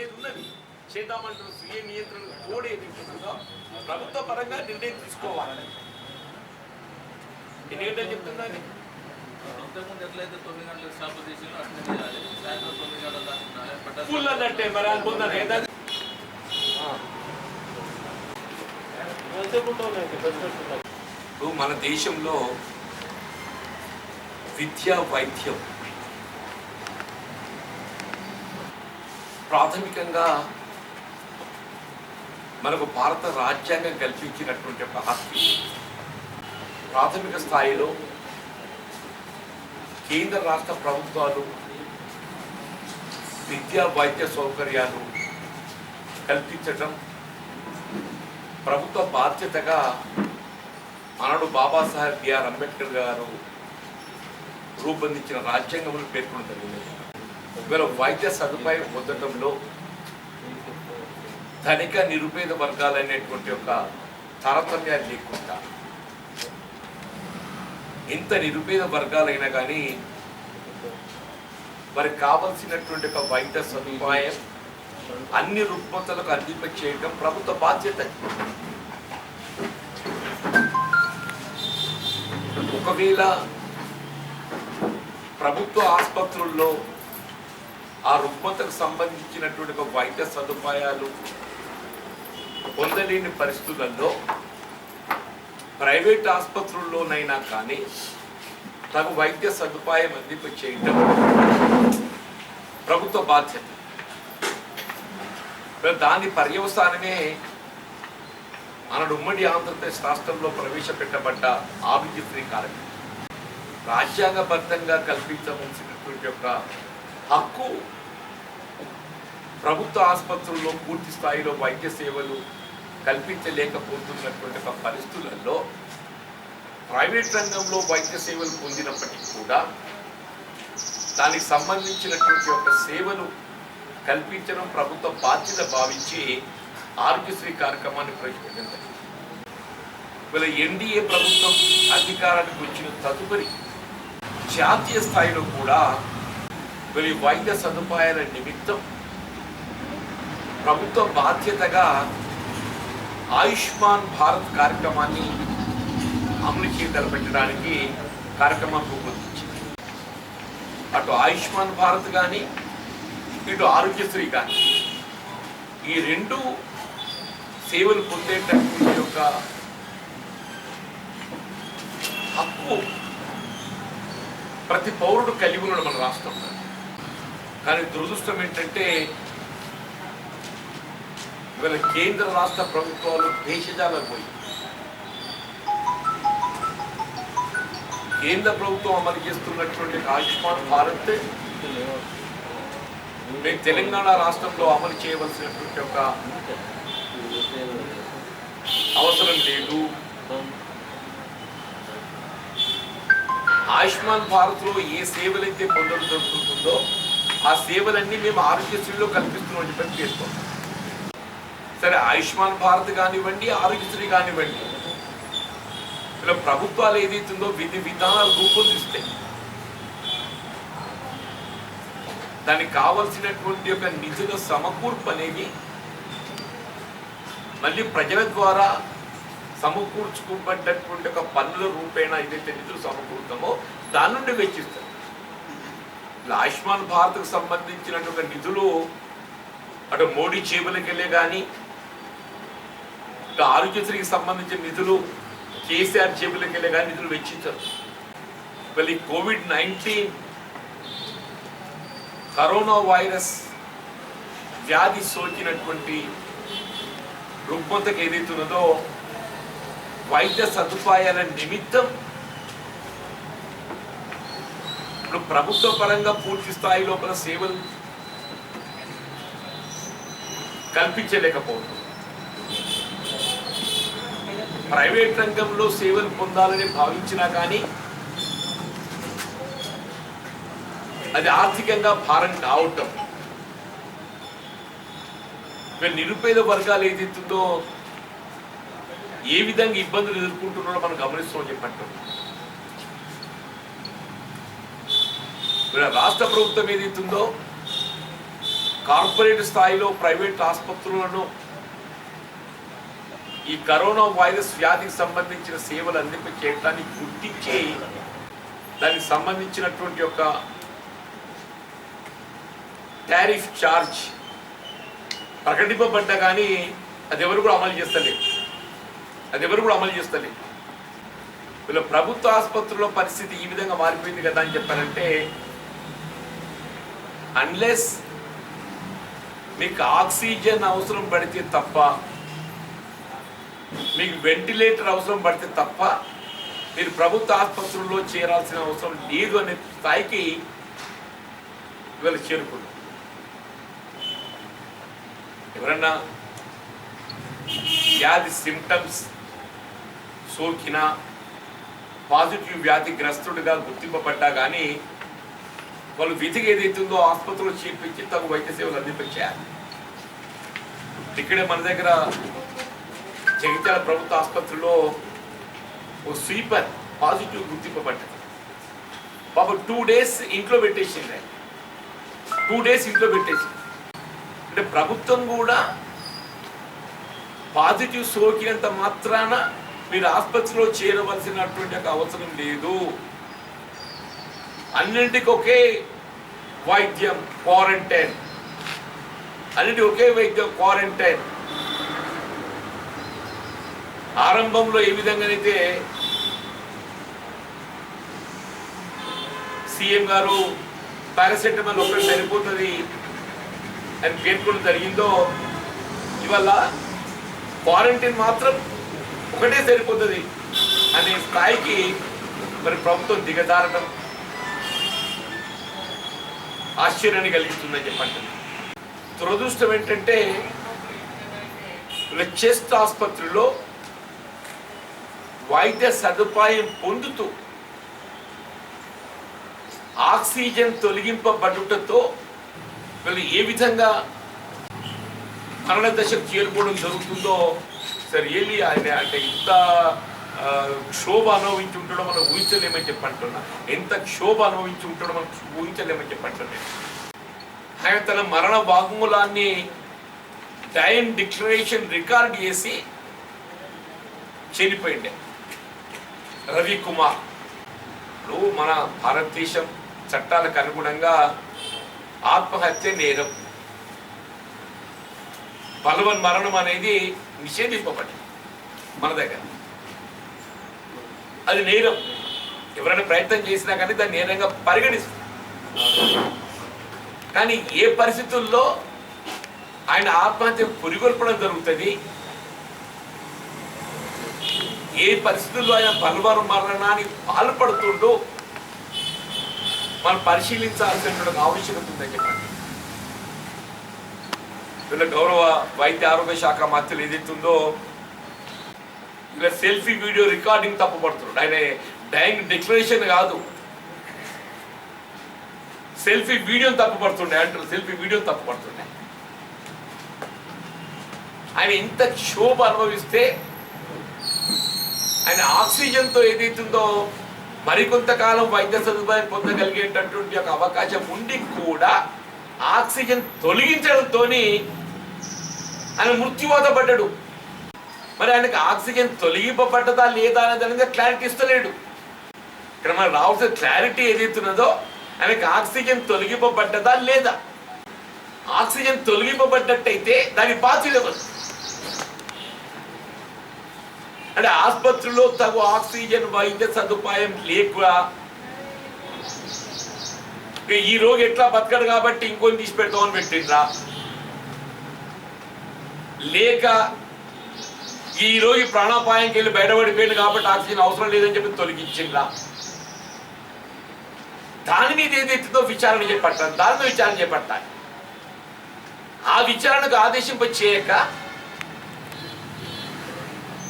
అనేది ఉన్నది. చేద్దామంటున్న స్వీయ నియంత్రణ కోడ్ ఏదైతే ఉందో ప్రభుత్వ పరంగా నిర్ణయం తీసుకోవాలి. ఎన్ని గంటలు చెప్తుందండి? ఇంతకుముందు ఎట్లయితే 9 గంటలకు షాపు తీసినా అట్లా చేయాలి. సాయంత్రం 9 గంటల దాకా ఉండాలి. ఫుల్ అన్నట్టే మరి అనుకుందాం. ఏదైనా ఇప్పుడు మన దేశంలో విద్య వైద్యం ప్రాథమికంగా మనకు భారత రాజ్యాంగం కల్పించినటువంటి ఒక హక్కు. ప్రాథమిక స్థాయిలో కేంద్ర రాష్ట్ర ప్రభుత్వాలు విద్యా వైద్య సౌకర్యాలు కల్పించడం ప్రభుత్వ బాధ్యతగా ఆనాడు బాబాసాహెబ్ బిఆర్ అంబేద్కర్ గారు రూపొందించిన రాజ్యాంగంలో పేర్కొనడం జరిగింది. ఇవాళ వైద్య సదుపాయం పొందడంలో ధనిక నిరుపేద వర్గాలనేటువంటి ఒక తారతమ్యాలు లేకుండా ఎంత నిరుపేద వర్గాలైనా కానీ వారికి కావలసినటువంటి ఒక వైద్య సదుపాయం అన్ని రుగ్మతలకు అందింప చేయడం ప్రభుత్వ బాధ్యత. ఒకవేళ ప్రభుత్వ ఆసుపత్రుల్లో ఆ రుగ్మతకు సంబంధించినటువంటి ఒక వైద్య సదుపాయాలు పొందలేని పరిస్థితులలో ప్రైవేట్ ఆసుపత్రుల్లోనైనా కానీ తగు వైద్య సదుపాయం అందింప చేయడం ప్రభుత్వ బాధ్యత. దాని పర్యవసానమే ఆనాడు ఉమ్మడి ఆంధ్రప్రదేశ్ రాష్ట్రంలో ప్రవేశపెట్టబడ్డ ఆరోగ్యశ్రీ కార్యక్రమం. రాజ్యాంగబద్ధంగా కల్పించవలసినటువంటి యొక్క హక్కు ప్రభుత్వ ఆసుపత్రుల్లో పూర్తి స్థాయిలో వైద్య సేవలు కల్పించలేకపోతున్నటువంటి ఒక పరిస్థితులలో ప్రైవేట్ రంగంలో వైద్య సేవలు పొందినప్పటికీ కూడా దానికి సంబంధించినటువంటి ఒక సేవలు కల్పించడం ప్రభుత్వ బాధ్యత భావించి ఆరోగ్యశ్రీ కార్యక్రమాన్ని ప్రవేశపెట్టింది. వీళ్ళ ఎన్డీఏ ప్రభుత్వం అధికారానికి వచ్చిన తదుపరి జాతీయ స్థాయిలో కూడా వీళ్ళ వైద్య సదుపాయాల నిమిత్తం ప్రభుత్వ బాధ్యతగా ఆయుష్మాన్ భారత్ కార్యక్రమాన్ని అమలు చేయడానికి కార్యక్రమం రూపొందించింది. అటు ఆయుష్మాన్ భారత్ కానీ ఇటు ఆరోగ్యశ్రీ కానీ ఈ రెండు సేవలు పొందేటటువంటి యొక్క హక్కు ప్రతి పౌరుడు కలిగి ఉన్నాడు మన రాష్ట్రంలో. కానీ దురదృష్టం ఏంటంటే ఇవాళ కేంద్ర రాష్ట్ర ప్రభుత్వాలు దేశజాలకు పోయి కేంద్ర ప్రభుత్వం అమలు చేస్తున్నటువంటి ఆయుష్మాన్ భారత్ మేము తెలంగాణ రాష్ట్రంలో అమలు చేయవలసినటువంటి ఒక అవసరం లేదు. ఆయుష్మాన్ భారత్లో ఏ సేవలైతే పొందడం జరుగుతుందో ఆ సేవలన్నీ మేము ఆరోగ్యశ్రీలో కల్పిస్తున్నామని చెప్పి పేర్కొన్నాం. సరే, ఆయుష్మాన్ భారత్ కానివ్వండి, ఆరోగ్యశ్రీ కానివ్వండి, ఇలా ప్రభుత్వాలు ఏదైతుందో విధి విధానాలు రూపొందిస్తే దానికి కావలసినటువంటి ఒక నిధుల సమకూర్పు అనేది మళ్ళీ ప్రజల ద్వారా సమకూర్చుకోబడ్డటువంటి ఒక పన్నుల రూపేణ ఏదైతే నిధులు సమకూరుతామో దాని నుండి వెచ్చిస్తారు. ఆయుష్మాన్ భారత్కు సంబంధించినటువంటి నిధులు అటు మోడీ చేతులకు వెళ్ళే కానీ, ఇటు ఆరోగ్యశ్రీకి సంబంధించిన నిధులు కేసీఆర్ చేతులకు వెళ్ళే కానీ నిధులు వెచ్చించారు. మళ్ళీ కోవిడ్-19 కరోనా వైరస్ వ్యాధి సోకినటువంటి రుగ్మతకు ఏదైతున్నదో వైద్య సదుపాయాల నిమిత్తం ఇప్పుడు ప్రభుత్వ పరంగా పూర్తి స్థాయి లోపల సేవలు కల్పించలేకపోతుంది. ప్రైవేట్ రంగంలో సేవలు పొందాలని భావించినా కానీ అది ఆర్థికంగా భారం కావటం, నిరుపేద వర్గాలు ఏదైతుందో ఏ విధంగా ఇబ్బందులు ఎదుర్కొంటున్నారో మనం గమనిస్తామని చెప్పంటాం. రాష్ట్ర ప్రభుత్వం ఏదైతుందో కార్పొరేట్ స్థాయిలో ప్రైవేట్ ఆసుపత్రులను ఈ కరోనా వైరస్ వ్యాధికి సంబంధించిన సేవలు అందింపచేయడానికి గుర్తించి దానికి సంబంధించినటువంటి ఒక టారిఫ్ ఛార్జ్ ప్రకటింపబడ్డా కానీ అది ఎవరు కూడా అమలు చేస్తలేదు. వీళ్ళ ప్రభుత్వ ఆసుపత్రుల్లో పరిస్థితి ఈ విధంగా మారిపోయింది కదా అని చెప్పారంటే, అన్లెస్ మీకు ఆక్సిజన్ అవసరం పడితే తప్ప, మీకు వెంటిలేటర్ అవసరం పడితే తప్ప మీరు ప్రభుత్వ ఆసుపత్రుల్లో చేరాల్సిన అవసరం లేదు అనే స్థాయికి ఇవాళ చేరుకున్నారు. ఎవరన్నా వ్యాధి సిమ్టమ్స్ సోకినా, పాజిటివ్ వ్యాధిగ్రస్తుడిగా గుర్తింపబడ్డా కానీ వాళ్ళు విధిగా ఏదైతుందో ఆసుపత్రిలో చేర్పించి తగు వైద్య సేవలు అందించారు. ఇక్కడే మన దగ్గర జగిత్యాల ప్రభుత్వ ఆసుపత్రిలో ఓ స్వీపర్ పాజిటివ్ గుర్తింపబడ్డది. బాబు 2 days ఇంట్లో పెట్టేసింది. 2 days ఇంట్లో పెట్టేసింది. అంటే ప్రభుత్వం కూడా పాజిటివ్ సోకినంత మాత్రాన మీరు ఆసుపత్రిలో చేరవలసినటువంటి అవసరం లేదు. అన్నింటికి ఒకే వైద్యం క్వారంటైన్, అన్నింటికి ఒకే వైద్యం క్వారంటైన్. ఆరంభంలో ఏ విధంగానైతే సీఎం గారు పారాసెటమాల్ ఒకటి సరిపోతుంది అని పేర్కొనడం జరిగిందో, ఇవాళ క్వారంటైన్ మాత్రం ఒకటే సరిపోతుంది అనే స్థాయికి మరి ప్రభుత్వం దిగజారడం ఆశ్చర్యాన్ని కలిగిస్తుందని చెప్పండి. దురదృష్టం ఏంటంటే చెస్ట్ ఆసుపత్రిలో వైద్య సదుపాయం పొందుతూ ఆక్సిజన్ తొలగింపబడుటతో వీళ్ళు ఏ విధంగా మరణ దశకు చేరుకోవడం జరుగుతుందో సరే ఏమి ఆయన అంటే ఇంత క్షోభ అనుభవించి ఉంటాడో మనం ఊహించలేమని చెప్పంటున్నా. ఎంత క్షోభ అనుభవించి ఉంటాడో మనం ఊహించలేమని చెప్పంటున్నా. ఆయన తన మరణ వాగ్మూలాన్ని డైన్ డిక్లరేషన్ రికార్డ్ చేసి చనిపోయిండే. రవికుమార్ మన భారతదేశం చట్టాలకు అనుగుణంగా ఆత్మహత్య నేరం, బలవన్ మరణం అనేది నిషేధింపబడింది మన దగ్గర. అది నేరం. ఎవరైనా ప్రయత్నం చేసినా కానీ దాన్ని నేరంగా పరిగణిస్తుంది. కానీ ఏ పరిస్థితుల్లో ఆయన ఆత్మహత్య పురిగొల్పడం జరుగుతుంది, ఏ పరిస్థితుల్లో ఆయన బలవన్ మరణానికి పాల్పడుతుండో మనం పరిశీలించాల్సినటువంటి ఆవశ్యకత ఉందని చెప్పండి. వీళ్ళ గౌరవ వైద్య ఆరోగ్య శాఖ మంత్రులు ఏదైతుందో ఇలా సెల్ఫీ వీడియో రికార్డింగ్ తప్పుపడుతున్నాడు. ఆయన డైయింగ్ డిక్లరేషన్ కాదు, సెల్ఫీ వీడియోని తప్పుపడుతుండే అంటారు. సెల్ఫీ వీడియోని తప్పుపడుతుండే. ఆయన ఇంత క్షోభ అనుభవిస్తే ఆయన ఆక్సిజన్తో ఏదైతుందో మరికొంతకాలం వైద్య సదుపాయం పొందగలిగేటటువంటి ఒక అవకాశం ఉండి కూడా ఆక్సిజన్ తొలగించడంతో ఆయన మృత్యువాత పడ్డాడు. మరి ఆయనకు ఆక్సిజన్ తొలగింపబడ్డదా లేదా అనేది క్లారిటీ ఇస్తలేడు. ఇక్కడ మనకు రావాల్సిన క్లారిటీ ఏదైతున్నదో ఆయనకు ఆక్సిజన్ తొలగింపబడ్డదా లేదా. ఆక్సిజన్ తొలగింపబడ్డట్టయితే దాని బాధ్యత ఎవరు? అంటే ఆసుపత్రిలో తగు ఆక్సిజన్ వైద్య సదుపాయం లేక ఈ రోగి ఎట్లా బతకడు కాబట్టి ఇంకొని తీసి పెడతామని పెట్టిండ్రా, లేక ఈ రోగి ప్రాణాపాయంకి వెళ్ళి బయటపడిపోయింది కాబట్టి ఆక్సిజన్ అవసరం లేదని చెప్పి తొలగించిండ్రా. దాని మీద ఏదైతుందో విచారణ చేపట్టాలి. దాని మీద విచారణ చేపట్టాలి. ఆ విచారణకు ఆదేశింపచేయక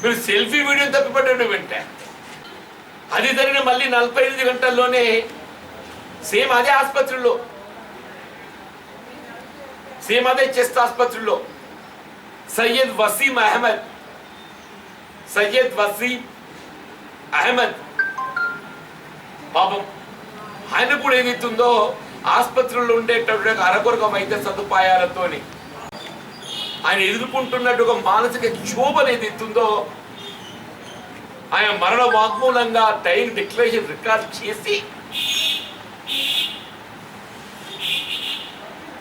మీరు సెల్ఫీ వీడియో తప్పిపడ్డాడు వెంటే అది జరిగిన మళ్ళీ 48 గంటల్లోనే సేమ్ అదే ఆసుపత్రిలో, సేమ్ అదే చెస్ట్ ఆసుపత్రిలో సయ్యద్ వసీం అహ్మద్ పాపం ఆయన కూడా ఏదైతుందో ఆసుపత్రుల్లో ఉండేటటువంటి అరకొరక వైద్య సదుపాయాలతోని ఆయన ఎదుర్కొంటున్నట్టు ఒక మానసిక క్షోభ అనేది ఎత్తుందో ఆయన మరణ వాగ్మూలంగా టైం డిక్లరేషన్ రికార్డ్ చేసి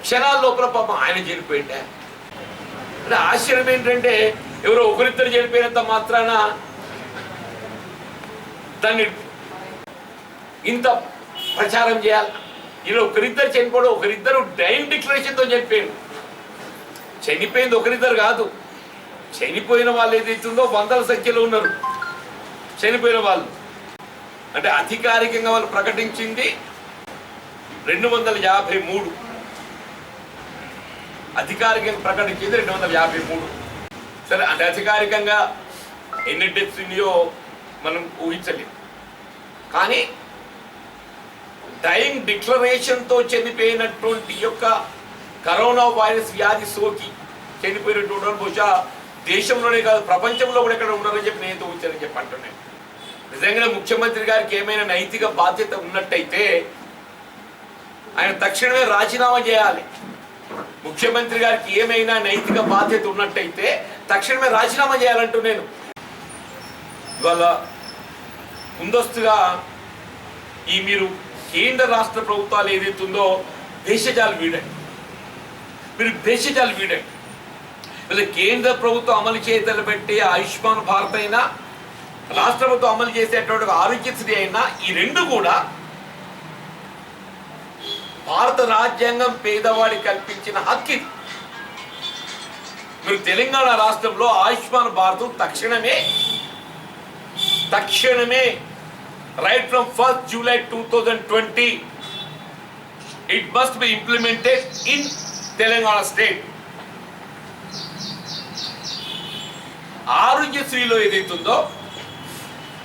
క్షణాల లోపల పాపం ఆయన చనిపోయిండే. అంటే ఆశ్చర్యం ఏంటంటే ఎవరో ఒకరిద్దరు చనిపోయినంత మాత్రాన దాన్ని ఇంత ప్రచారం చేయాలి. ఇలా ఒకరిద్దరు చనిపోవడం, ఒకరిద్దరు టైం డిక్లరేషన్తో చనిపోయింది. చనిపోయింది ఒకరిద్దరు కాదు, చనిపోయిన వాళ్ళు ఏదైతుందో వందల సంఖ్యలో ఉన్నారు చనిపోయిన వాళ్ళు. అంటే అధికారికంగా వాళ్ళు ప్రకటించింది 253, అధికారికంగా ప్రకటించింది 253. సరే, అంటే అధికారికంగా ఎన్ని డెత్స్ ఉన్నాయో మనం ఊహించలేము. కానీ టైం డిక్లరేషన్తో చనిపోయినటువంటి యొక్క కరోనా వైరస్ వ్యాధి సోకి చనిపోయినటువంటి బహుశా దేశంలోనే కాదు ప్రపంచంలో కూడా ఎక్కడ ఉన్నారని చెప్పి నేను ఊహించానని చెప్పి అంటున్నాను. నిజంగా ముఖ్యమంత్రి గారికి ఏమైనా నైతిక బాధ్యత ఉన్నట్టయితే ఆయన తక్షణమే రాజీనామా చేయాలి. ముఖ్యమంత్రి గారికి ఏమైనా నైతిక బాధ్యత ఉన్నట్టయితే తక్షణమే రాజీనామా చేయాలంటూ నేను ఇవాళ ముందస్తుగా ఈ మీరు కేంద్ర రాష్ట్ర ప్రభుత్వాలు ఏదైతుందో భేషజాలు వీడండి, మీరు భేషజాలు వీడండి. లేదా కేంద్ర ప్రభుత్వం అమలు చేయతలబెట్టే ఆయుష్మాన్ భారత్ అయినా రాష్ట్ర ప్రభుత్వం అమలు చేసేటువంటి ఆరోగ్యశ్రీ అయినా ఈ రెండు కూడా భారత రాజ్యాంగం పేదవాడికి కల్పించిన హక్కు. మీరు తెలంగాణ రాష్ట్రంలో ఆయుష్మాన్ భారత్ తక్షణమే right from 1st July 2020 it must be implemented in Telangana state. ఆరోగ్యశ్రీలో ఏదైతుందో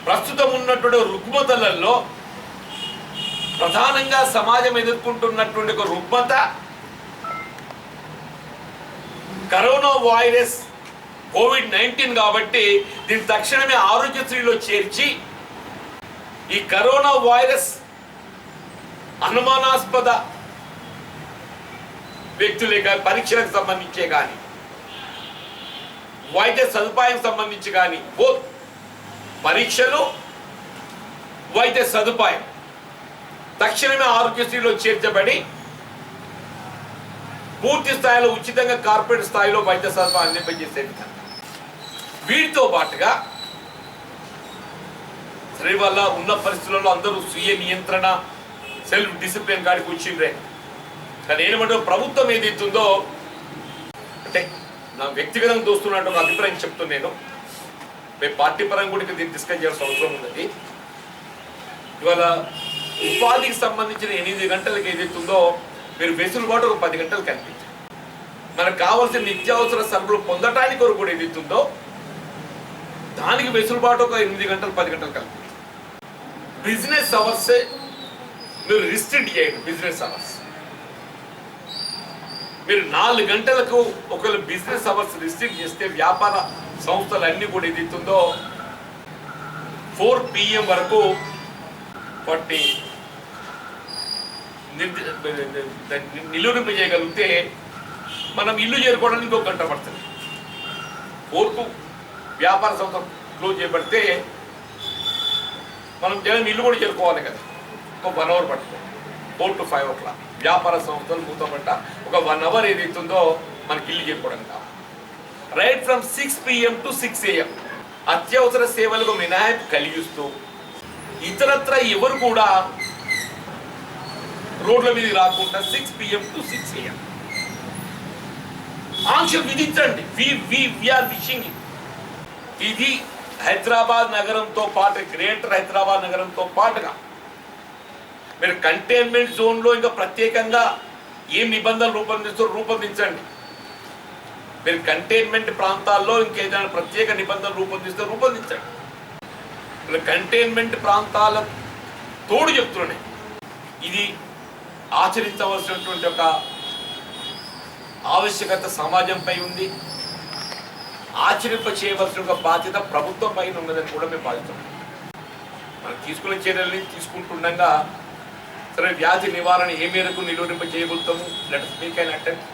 ప్రస్తుతం ఉన్నటువంటి రుగ్మతలలో ప్రధానంగా సమాజం ఎదుర్కొంటున్నటువంటి ఒక రుగ్మత కరోనా వైరస్ COVID-19 కాబట్టి దీన్ని తక్షణమే ఆరోగ్యశ్రీలో చేర్చి ఈ కరోనా వైరస్ అనుమానాస్పద వ్యక్తులే కానీ పరీక్షలకు సంబంధించే కానీ వైద్య సదుపాయం సంబంధించి కానీ పరీక్షలు వైద్య సదుపాయం తక్షణమే ఆరోగ్యశ్రీలో చేర్చబడి పూర్తి స్థాయిలో ఉచితంగా కార్పొరేట్ స్థాయిలో వైద్య సదుపాయం అందింపజేసే విధంగా వీటితో పాటుగా సరే వల్ల ఉన్న పరిస్థితులలో అందరూ స్వీయ నియంత్రణ సెల్ఫ్ డిసిప్లిన్ కాడికి వచ్చిండ్రే. కానీ ఏమంటే ప్రభుత్వం ఏదైతుందో అంటే నా వ్యక్తిగతంగా దోస్తున్నట్టు ఒక అభిప్రాయం చెప్తున్నాను. మేము పార్టీ పరంగా కూడా దీన్ని డిస్కస్ చేయాల్సిన అవసరం ఉన్నది. ఇవాళ ఉపాధికి సంబంధించిన 8 గంటలకు ఏదైతుందో మీరు వెసులుబాటు ఒక 10 గంటలు కల్పించారు. మనకు కావాల్సిన నిత్యావసర సరుకులు పొందటానికి వరకు కూడా ఏదైతుందో దానికి వెసులుబాటు ఒక 8 గంటలు 10 గంటలు కల్పించారు. బిజినెస్ అవర్స్ మీరు రిస్ట్రిక్ట్ చేయండి. బిజినెస్ అవర్స్ మీరు 4 గంటలకు ఒకవేళ బిజినెస్ అవర్స్ రిస్ట్రిక్ట్ చేస్తే వ్యాపార సంస్థలు అన్ని కూడా ఏదైతుందో 4 PM వరకు వాటిని నిలువరింప చేయగలిగితే మనం ఇల్లు చేరుకోవడానికి ఇంకొక గంట పడుతుంది. 4కు వ్యాపార సంస్థ క్లోజ్ చేయబడితే మనం జనం ఇల్లు కూడా చేరుకోవాలి కదా, ఒక 1 అవర్ పడుతుంది. 4 to 5 o'clock వ్యాపార సంస్థలు మూతపడ్డ ఒక 1 అవర్ ఏదైతుందో మనకి ఇల్లు చేరుకోవడం కావాలి. Right from 6 PM to 6 AM అత్యవసర సేవలకు మినహాయింపు కలిగిస్తూ ఇతరత్ర ఎవరు కూడా రోడ్ల మీద రాకుండా 6 PM to 6 AM ఆంక్షలు విధించండి. ఇది హైదరాబాద్ నగరంతో పాటు గ్రేటర్ హైదరాబాద్ నగరంతో పాటుగా మీరు కంటైన్మెంట్ జోన్లో ఇంకా ప్రత్యేకంగా ఏం నిబంధనలు రూపొందించండి. మీరు కంటైన్మెంట్ ప్రాంతాల్లో ఇంకేదైనా ప్రత్యేక నిబంధనలు రూపొందించండి. కంటైన్మెంట్ ప్రాంతాల తోడు చెప్తున్నాయి. ఇది ఆచరించవలసినటువంటి ఒక ఆవశ్యకత సమాజంపై ఉంది. ఆచరింప చేయవలసిన ఒక బాధ్యత ప్రభుత్వం పైన ఉన్నదని కూడా మేము భావిస్తున్నాం. మనం తీసుకునే చర్యల్ని తీసుకుంటుండగా సరే, వ్యాధి నివారణ ఏ మేరకు నిలువరింప చేయబోతాము? Let us make an attempt.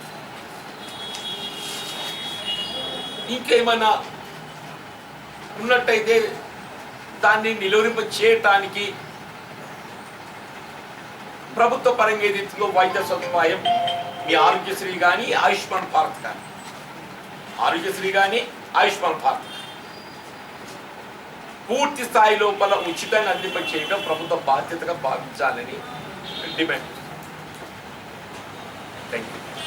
ఇంకేమైనా ఉన్నట్టయితే దాన్ని నిలువరింప చేయటానికి ప్రభుత్వ పరంగా ఏదైతుందో వైద్య సదుపాయం, మీ ఆరోగ్యశ్రీ కానీ ఆయుష్మాన్ భారత్ కానీ, ఆరోగ్యశ్రీ కానీ ఆయుష్మాన్ భారత్ పూర్తి స్థాయి లోపల ఉచితంగా అందింప చేయడం ప్రభుత్వ బాధ్యతగా భావించాలని డిమాండ్.